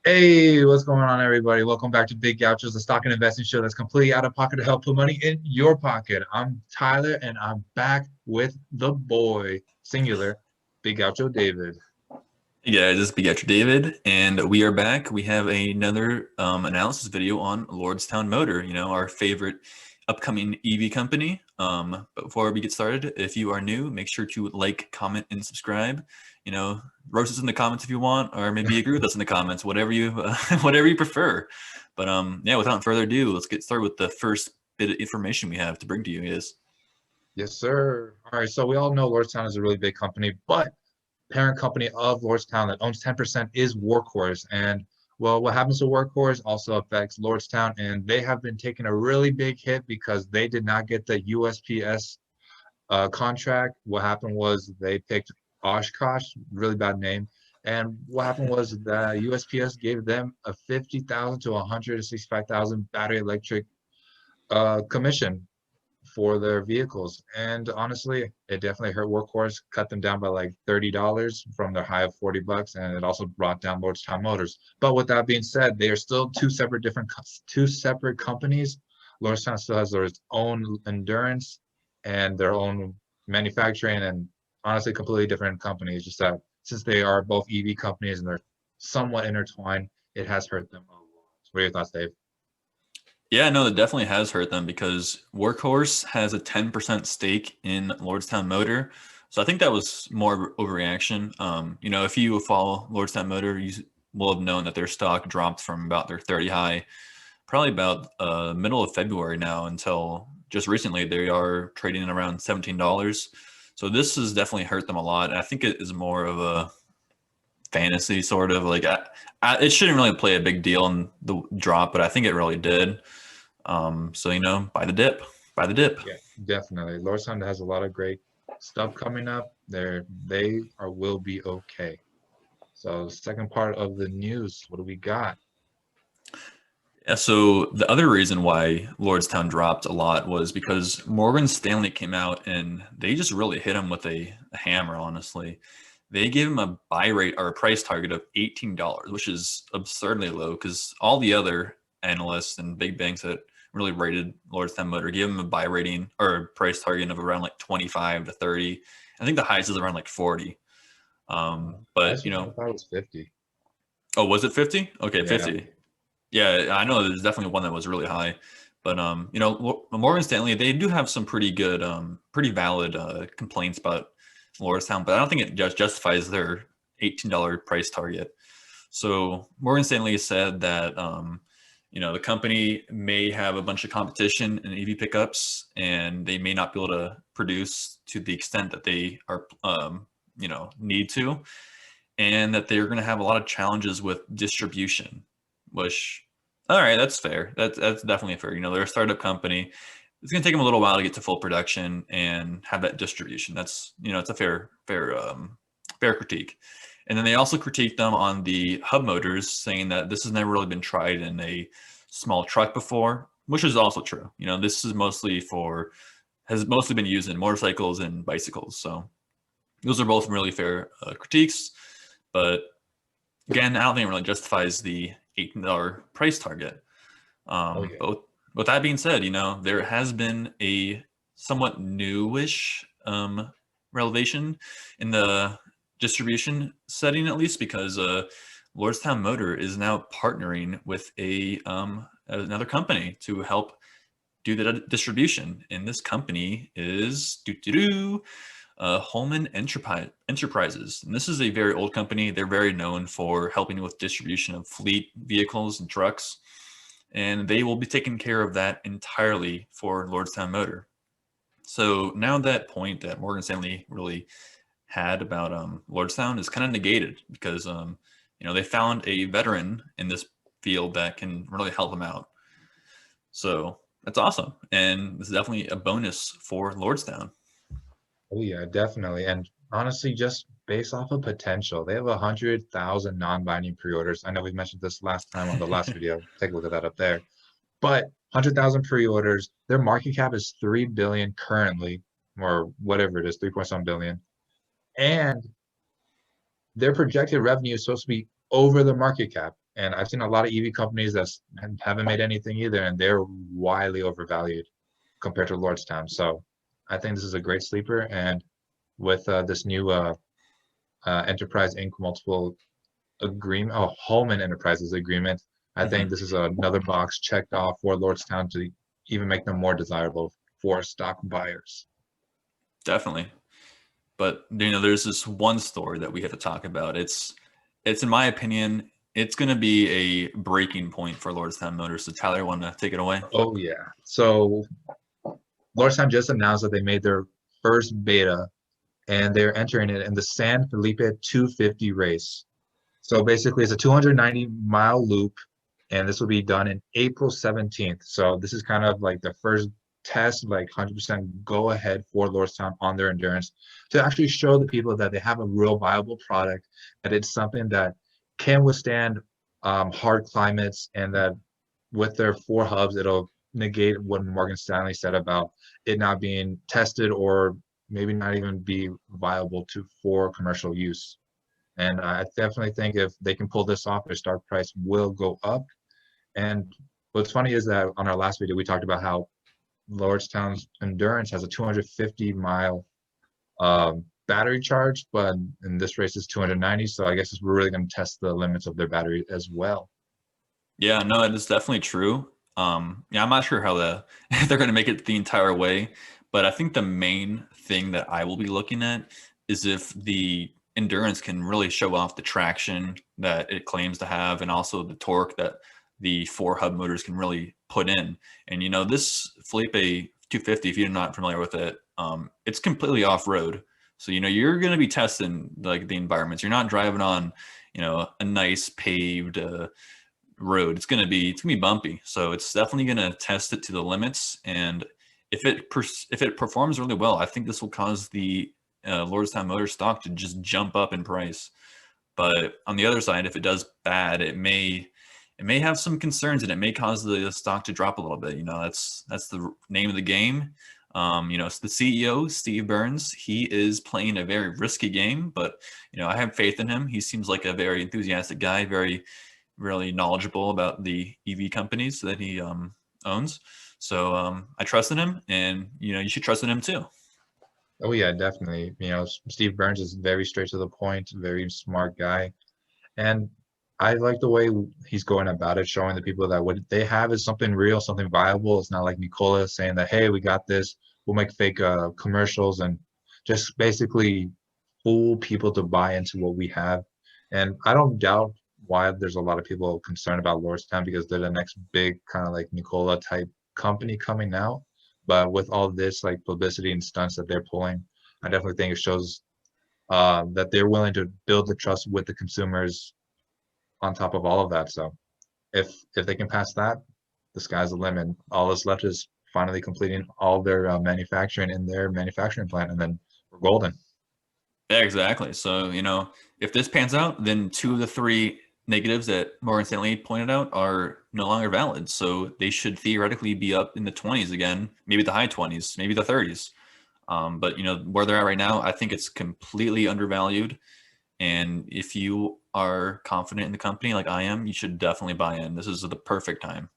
Hey, what's going on, everybody? Welcome back to Big Gauchos, the stock and investing show that's completely out of pocket to help put money in your pocket. I'm Tyler, and I'm back with the boy, singular, Big Gaucho David. Yeah, this is Gauchos David, and we are back. We have another analysis video on Lordstown Motor, our favorite upcoming EV company. But before we get started, if you are new, make sure to like, comment, and subscribe. Roast us in the comments if you want, or maybe agree with us in the comments, whatever you whatever you prefer. But yeah, without further ado, let's get started with the first bit of information we have to bring to you is. Yes, sir. All right, so we all know Lordstown is a really big company, but parent company of Lordstown that owns 10% is Workhorse. And well, what happens to Workhorse also affects Lordstown, and they have been taking a really big hit because they did not get the USPS contract. What happened was they picked Oshkosh, really bad name. And what happened was that USPS gave them a 50,000 to 165,000 battery electric commission for their vehicles. And honestly, it definitely hurt Workhorse, cut them down by like $30 from their high of $40, and it also brought down Lordstown Motors. But with that being said, they are still two separate companies. Lordstown still has their own endurance and their own manufacturing, and honestly, completely different companies. Just that since they are both EV companies and they're somewhat intertwined, it has hurt them a lot. What are your thoughts, Dave? Yeah, no, it definitely has hurt them because Workhorse has a 10% stake in Lordstown Motor. So I think that was more of an overreaction. If you follow Lordstown Motor, you will have known that their stock dropped from about their 30 high, probably about middle of February now until just recently they are trading at around $17. So this has definitely hurt them a lot. And I think it is more of a fantasy sort of like it shouldn't really play a big deal in the drop, but I think it really did. So buy the dip, buy the dip. Yeah, definitely. Lordstown has a lot of great stuff coming up. They are will be okay. So second part of the news, what do we got? Yeah, so the other reason why Lordstown dropped a lot was because Morgan Stanley came out and they just really hit him with a hammer, honestly. They gave him a buy rate or a price target of $18, which is absurdly low because all the other analysts and big banks that really rated Lordstown Motor gave him a buy rating or a price target of around like 25 to 30. I think the highest is around like 40. I But actually thought it was 50. oh, was it 50? Okay, Yeah. 50. Yeah, I know there's definitely one that was really high, but Morgan Stanley they do have some pretty good, pretty valid complaints about Lordstown, but I don't think it just justifies their $18 price target. So Morgan Stanley said that the company may have a bunch of competition in EV pickups, and they may not be able to produce to the extent that they are need to, and that they're going to have a lot of challenges with distribution, which, all right, that's fair. That's definitely fair. They're a startup company. It's going to take them a little while to get to full production and have that distribution. That's, it's a fair critique. And then they also critiqued them on the hub motors, saying that this has never really been tried in a small truck before, which is also true. This is has mostly been used in motorcycles and bicycles. So those are both really fair critiques. But again, I don't think it really justifies the $18 price target. Oh yeah. But with that being said, there has been a somewhat newish revelation in the distribution setting, at least, because Lordstown Motor is now partnering with another company to help do the distribution. And this company is Holman Enterprises. And this is a very old company. They're very known for helping with distribution of fleet vehicles and trucks. And they will be taking care of that entirely for Lordstown Motor. So now that point that Morgan Stanley really had about Lordstown is kind of negated because they found a veteran in this field that can really help them out. So that's awesome, and this is definitely a bonus for Lordstown. Oh yeah, definitely. And honestly, just based off of potential, they have 100,000 non-binding pre-orders. I know we mentioned this last time on the last video. Take a look at that up there. But 100,000 pre-orders, their market cap is 3 billion currently, or whatever it is, 3 point some billion. And their projected revenue is supposed to be over the market cap. And I've seen a lot of EV companies that haven't made anything either, and they're widely overvalued compared to Lordstown. So I think this is a great sleeper. And with this new Enterprise Inc. multiple agreement, oh, Holman Enterprises agreement, I think Mhm. this is another box checked off for Lordstown to even make them more desirable for stock buyers. Definitely. But there's this one story that we have to talk about. It's in my opinion, it's going to be a breaking point for Lordstown Motors. So Tyler, want to take it away? Oh yeah. So Lordstown just announced that they made their first beta and they're entering it in the San Filipe 250 race. So basically, it's a 290-mile loop, and this will be done in April 17th. So this is kind of like the first test, like 100% go ahead for Lordstown on their endurance to actually show the people that they have a real viable product, that it's something that can withstand hard climates, and that with their 4 hubs, it'll negate what Morgan Stanley said about it not being tested or maybe not even be viable for commercial use. And I definitely think if they can pull this off, their start price will go up. And what's funny is that on our last video, we talked about how Lordstown's Endurance has a 250-mile battery charge, but in this race is 290. So I guess we're really going to test the limits of their battery as well. Yeah, no, it is definitely true. Yeah, I'm not sure how if they're going to make it the entire way, but I think the main thing that I will be looking at is if the endurance can really show off the traction that it claims to have, and also the torque that the 4 hub motors can really put in. And this Felipe 250, if you're not familiar with it, it's completely off-road. So you're going to be testing like the environments. You're not driving on a nice paved road. It's gonna be bumpy, so it's definitely gonna test it to the limits. And if it performs really well, I think this will cause the Lordstown Motor stock to just jump up in price. But on the other side, if it does bad, it may have some concerns, and it may cause the stock to drop a little bit. That's the name of the game. It's the CEO, Steve Burns. He is playing a very risky game, but I have faith in him. He seems like a very enthusiastic guy, very really knowledgeable about the EV companies that he owns. So I trust in him, and you should trust in him too. Oh yeah, definitely. Steve Burns is very straight to the point, very smart guy. And I like the way he's going about it, showing the people that what they have is something real, something viable. It's not like Nikola saying that, hey, we got this, we'll make fake commercials and just basically fool people to buy into what we have. And I don't doubt why there's a lot of people concerned about Lordstown, because they're the next big kind of like Nikola type company coming out. But with all this like publicity and stunts that they're pulling, I definitely think it shows that they're willing to build the trust with the consumers on top of all of that. So if they can pass that, the sky's the limit. All that's left is finally completing all their manufacturing in their manufacturing plant, and then we're golden. Yeah, exactly. So if this pans out, then 2 of the 3 negatives that Morgan Stanley pointed out are no longer valid. So they should theoretically be up in the 20s again, maybe the high 20s, maybe the 30s. But where they're at right now, I think it's completely undervalued. And if you are confident in the company like I am, you should definitely buy in. This is the perfect time.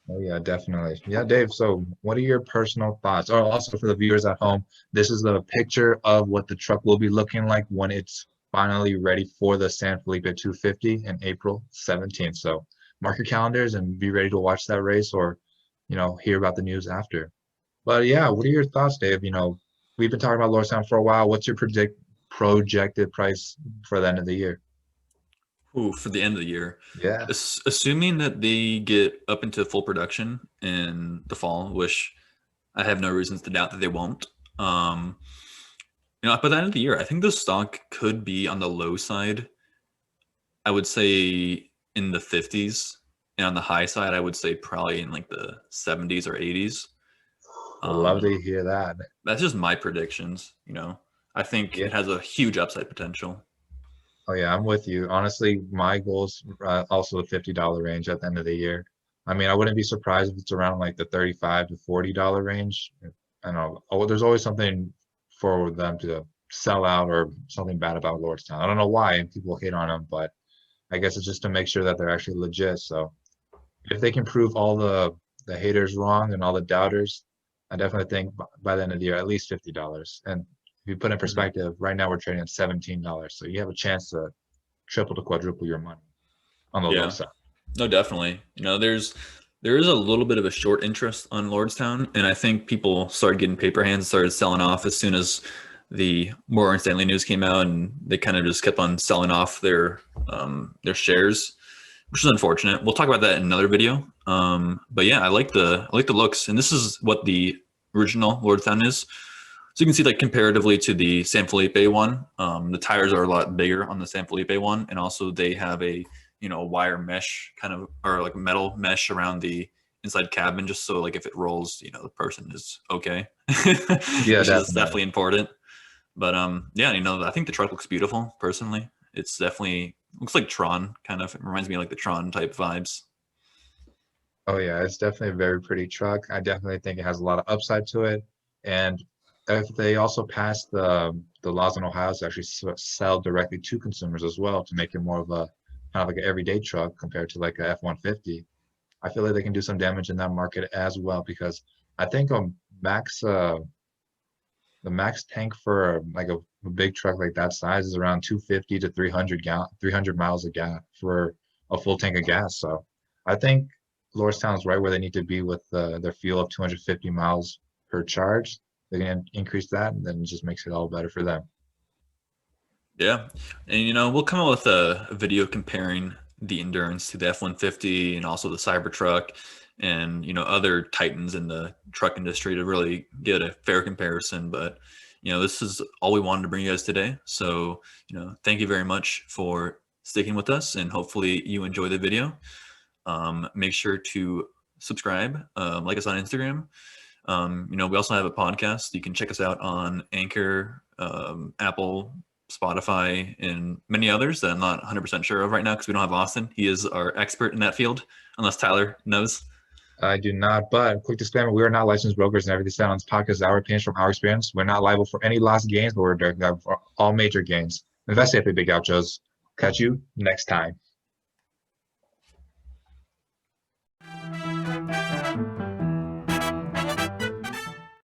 Oh yeah, definitely. Yeah, Dave. So what are your personal thoughts? Or also for the viewers at home, this is the picture of what the truck will be looking like when it's finally ready for the San Felipe 250 in April 17th. So mark your calendars and be ready to watch that race, or hear about the news after. But yeah, what are your thoughts, Dave? We've been talking about Lordstown for a while. What's your projected price for the end of the year? Ooh, for the end of the year. Yeah. Assuming that they get up into full production in the fall, which I have no reasons to doubt that they won't. By the end of the year, I think the stock could be on the low side. I would say in the 50s, and on the high side, I would say probably in like the 70s or 80s. Love Um, to hear that. that's just my predictions. I think Yeah. it has a huge upside potential. Oh yeah, I'm with you. Honestly, my goal's also the $50 range at the end of the year. I mean, I wouldn't be surprised if it's around like the $35 to $40 range. I know. Oh, there's always something for them to sell out or something bad about Lordstown. I don't know why people hate on them, but I guess it's just to make sure that they're actually legit. So if they can prove all the haters wrong and all the doubters, I definitely think by the end of the year, at least $50. And if you put in Mhm. perspective, right now we're trading at $17. So you have a chance to triple to quadruple your money on the low Yeah. side. No, definitely. There is a little bit of a short interest on Lordstown, and I think people started getting paper hands, started selling off as soon as the Morgan Stanley news came out, and they kind of just kept on selling off their shares, which is unfortunate. We'll talk about that in another video. But yeah, I like the looks, and this is what the original Lordstown is. So you can see, like, comparatively to the San Filipe one, the tires are a lot bigger on the San Filipe one, and also they have a wire mesh kind of, or like metal mesh around the inside cabin, just so like if it rolls, the person is okay, Yeah, which is definitely. definitely important. But yeah, I think the truck looks beautiful personally. It's definitely looks like Tron kind of. It reminds me of like the Tron type vibes. Oh yeah, it's definitely a very pretty truck. I definitely think it has a lot of upside to it. And if they also pass the laws in Ohio to actually sell directly to consumers as well to make it more of a kind of like an everyday truck compared to like a F-150, I feel like they can do some damage in that market as well because I think max the max tank for like a big truck like that size is around 250 to 300 miles of gas for a full tank of gas. So I think Lordstown's right where they need to be with their fuel of 250 miles per charge. They can increase that, and then it just makes it all better for them. Yeah, and we'll come up with a video comparing the Endurance to the F-150 and also the Cybertruck and other titans in the truck industry to really get a fair comparison. But this is all we wanted to bring you guys today. So thank you very much for sticking with us, and hopefully you enjoy the video. Make sure to subscribe, like us on Instagram. We also have a podcast. You can check us out on Anchor, Apple, Spotify, and many others that I'm not 100% sure of right now because we don't have Austin. He is our expert in that field, unless Tyler knows. I do not, but quick disclaimer, we are not licensed brokers and everything said on this podcast is our opinions from our experience. We're not liable for any lost gains, but we're liable for all major gains. Investigate the big Gauchos. Catch you next time.